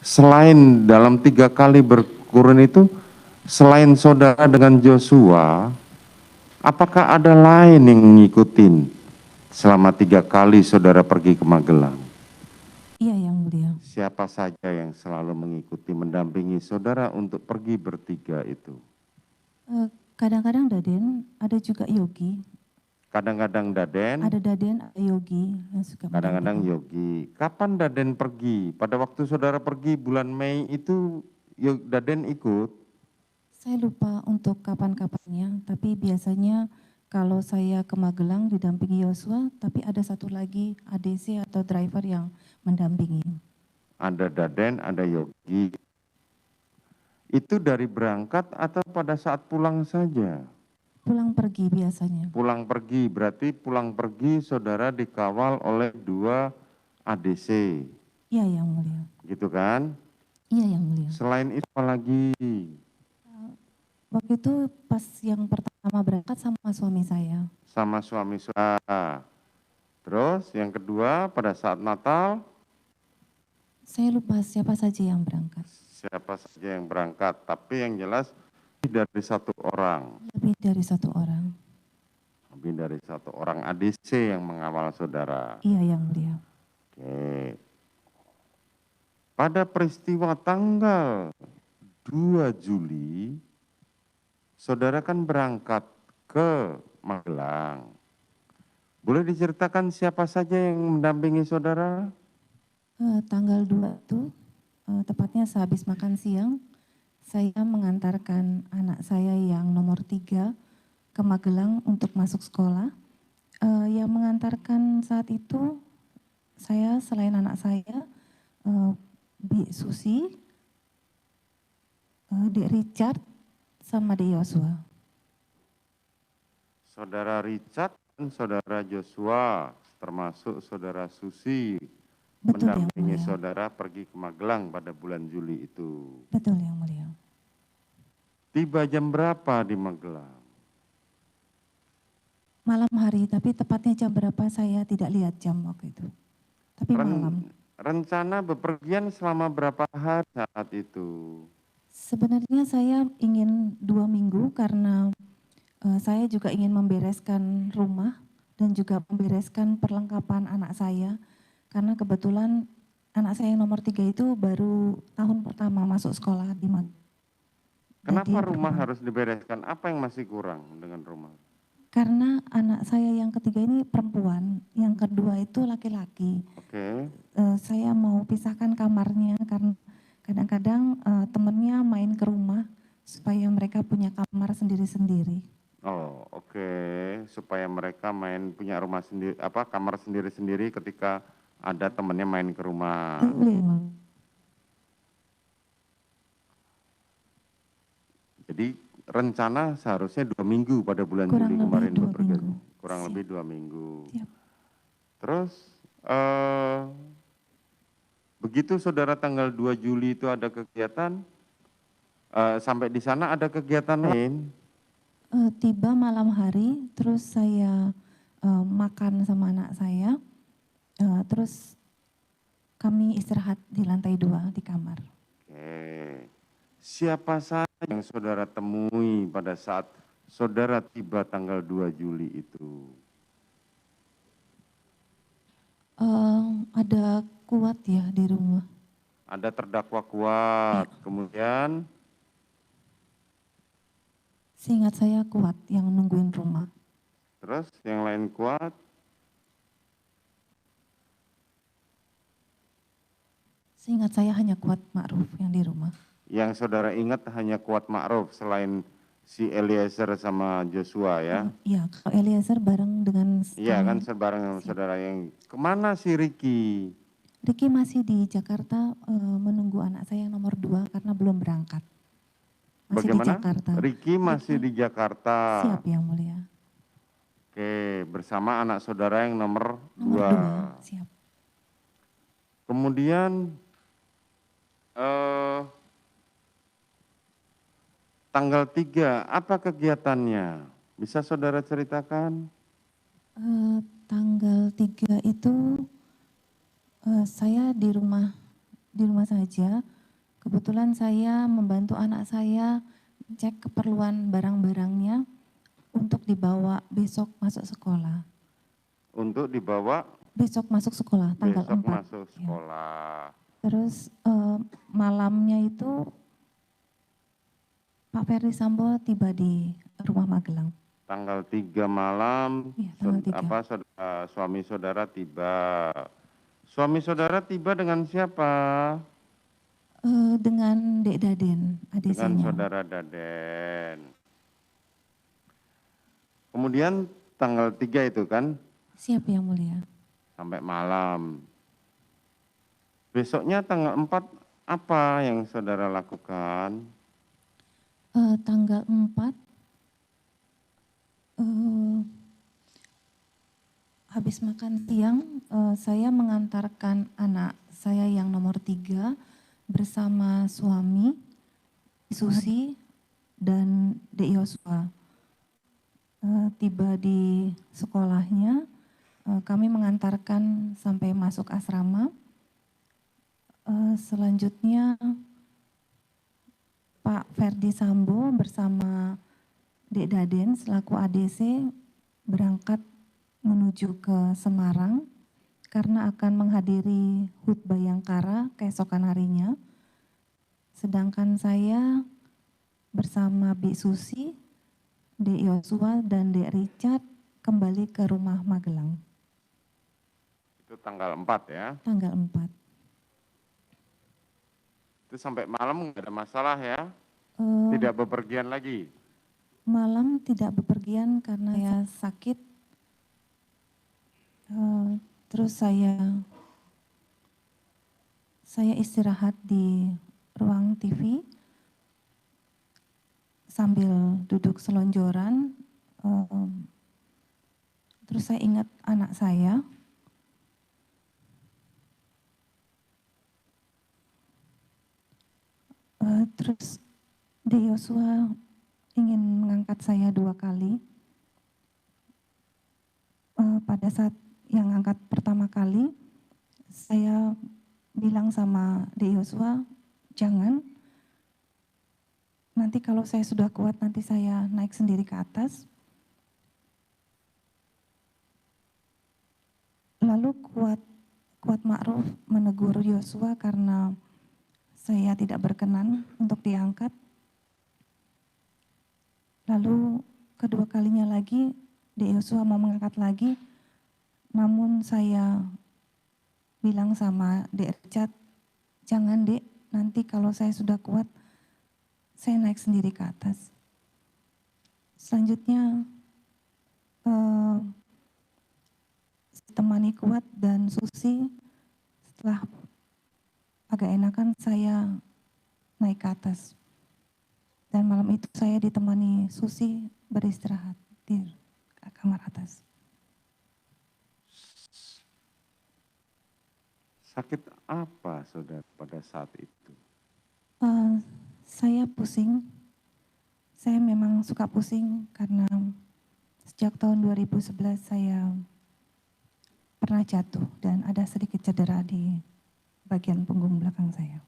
selain dalam 3 kali berkurun itu, selain saudara dengan Joshua, apakah ada lain yang ngikutin selama 3 kali saudara pergi ke Magelang? Iya, Yang Mulia. Siapa saja yang selalu mengikuti, mendampingi saudara untuk pergi bertiga itu? Kadang-kadang Daden, ada juga Yogi. Kadang-kadang Daden, Ada Daden, ada Yogi yang suka kadang-kadang mendampingi. Yogi. Kapan Daden pergi? Pada waktu saudara pergi bulan Mei itu, Daden ikut? Saya lupa untuk kapan-kapannya, tapi biasanya kalau saya ke Magelang didampingi Yosua, tapi ada satu lagi ADC atau driver yang mendampingi. Ada Daden, ada Yogi. Itu dari berangkat atau pada saat pulang saja? Pulang pergi biasanya. Pulang pergi, berarti pulang pergi saudara dikawal oleh 2 ADC. Iya, Yang Mulia. Gitu kan? Iya, Yang Mulia. Selain itu apa lagi? Waktu itu pas yang pertama berangkat sama suami saya. Sama suami saudara. Terus yang kedua pada saat Natal, Saya lupa siapa saja yang berangkat. siapa saja yang berangkat, tapi yang jelas lebih dari 1 orang. Lebih dari 1 orang. Lebih dari 1 orang ADC yang mengawal saudara. Iya, Yang Mulia. Oke. Pada peristiwa tanggal 2 Juli, saudara kan berangkat ke Magelang. Boleh diceritakan siapa saja yang mendampingi saudara? Tanggal 2 itu, tepatnya sehabis makan siang, saya mengantarkan anak saya yang nomor 3 ke Magelang untuk masuk sekolah. Yang mengantarkan saat itu, saya selain anak saya, Bi Susi, Dek Richard, sama Dek Yosua. Saudara Richard dan saudara Joshua, termasuk saudara Susi, Betul, Yang mendampingi Mulia. saudara pergi ke Magelang pada bulan Juli itu. Betul, Yang Mulia. Tiba jam berapa di Magelang? Malam hari, tapi tepatnya jam berapa saya tidak lihat jam waktu itu. Tapi malam. Rencana bepergian selama berapa hari saat itu? Sebenarnya saya ingin 2 minggu karena saya juga ingin membereskan rumah dan juga membereskan perlengkapan anak saya. Karena kebetulan anak saya yang nomor 3 itu baru tahun pertama masuk sekolah di Kenapa rumah harus dibereskan? Apa yang masih kurang dengan rumah? Karena anak saya yang ketiga ini perempuan, yang kedua itu laki-laki. Oke. Saya mau pisahkan kamarnya karena kadang-kadang temennya main ke rumah supaya mereka punya kamar sendiri-sendiri. Oh, oke. Supaya mereka punya rumah sendiri, kamar sendiri-sendiri ketika ada temannya main ke rumah. Jadi rencana seharusnya 2 minggu pada bulan Juli kemarin bepergian. Kurang lebih 2 minggu. Siap. Terus begitu saudara tanggal 2 Juli itu ada kegiatan, sampai di sana ada kegiatan lain? Tiba malam hari, terus saya makan sama anak saya, terus kami istirahat di lantai 2 di kamar. Oke. Siapa saja yang saudara temui pada saat saudara tiba tanggal 2 Juli itu? Ada Kuat ya di rumah. Ada terdakwa Kuat, Ya. kemudian Seingat saya Kuat yang nungguin rumah. terus yang lain Kuat? Seingat saya hanya Kuat Ma'ruf yang di rumah. Yang saudara ingat hanya Kuat Ma'ruf selain si Eliezer sama Joshua ya? Iya, kalau Eliezer bareng dengan... Iya kan bareng sama saudara yang kemana si Ricky? Ricky masih di Jakarta menunggu anak saya yang nomor 2 karena belum berangkat. Masih Bagaimana? di Jakarta. Ricky masih di Jakarta. Siap Yang Mulia. Oke, bersama anak saudara yang nomor 2. Nomor 2, siap. Kemudian tanggal 3, apa kegiatannya? Bisa saudara ceritakan? Tanggal 3 itu saya di rumah di rumah saja. Kebetulan saya membantu anak saya cek keperluan barang-barangnya untuk dibawa besok masuk sekolah. Untuk dibawa Besok masuk sekolah, tanggal besok 4. masuk Ya. sekolah. Terus malamnya itu Pak Ferdi Sambo tiba di rumah Magelang. Tanggal 3 malam, Iya, tanggal 3. suami saudara tiba. Suami saudara tiba dengan siapa? Dengan Dek Daden, Dengan ADC-nya. saudara Daden. Kemudian tanggal 3 itu kan, Siap yang mulia. sampai malam. Besoknya tanggal 4, apa yang saudara lakukan? Tanggal 4, habis makan siang, saya mengantarkan anak saya yang nomor 3 bersama suami, Susi, dan Dek Yosua. Tiba di sekolahnya, kami mengantarkan sampai masuk asrama. Selanjutnya Pak Ferdi Sambo bersama Dek Daden selaku ADC berangkat menuju ke Semarang karena akan menghadiri HUT Bayangkara keesokan harinya. Sedangkan saya bersama Bi Susi, Dek Yosua, dan Dek Richard kembali ke rumah Magelang. Itu tanggal 4 ya. Tanggal 4. Itu sampai malam nggak ada masalah ya. Tidak bepergian lagi. Malam tidak bepergian karena saya sakit. Terus saya istirahat di ruang TV sambil duduk selonjoran. Terus saya ingat anak saya. Terus Dek Yosua ingin mengangkat saya 2 kali. Pada saat yang angkat pertama kali, saya bilang sama Dek Yosua, jangan. Nanti kalau saya sudah kuat, nanti saya naik sendiri ke atas. Lalu Kuat Ma'ruf menegur Yosua karena saya tidak berkenan untuk diangkat. Lalu kedua kalinya lagi, Dek Yosua mau mengangkat lagi, namun saya bilang sama Dek Richard, jangan Dek, nanti kalau saya sudah kuat, saya naik sendiri ke atas. Selanjutnya, temani Kuat dan Susi, setelah agak enakan saya naik ke atas. Dan malam itu saya ditemani Susi beristirahat di kamar atas. Sakit apa saudara pada saat itu? Saya pusing. Saya memang suka pusing karena sejak tahun 2011 saya pernah jatuh dan ada sedikit cedera di bagian punggung belakang saya.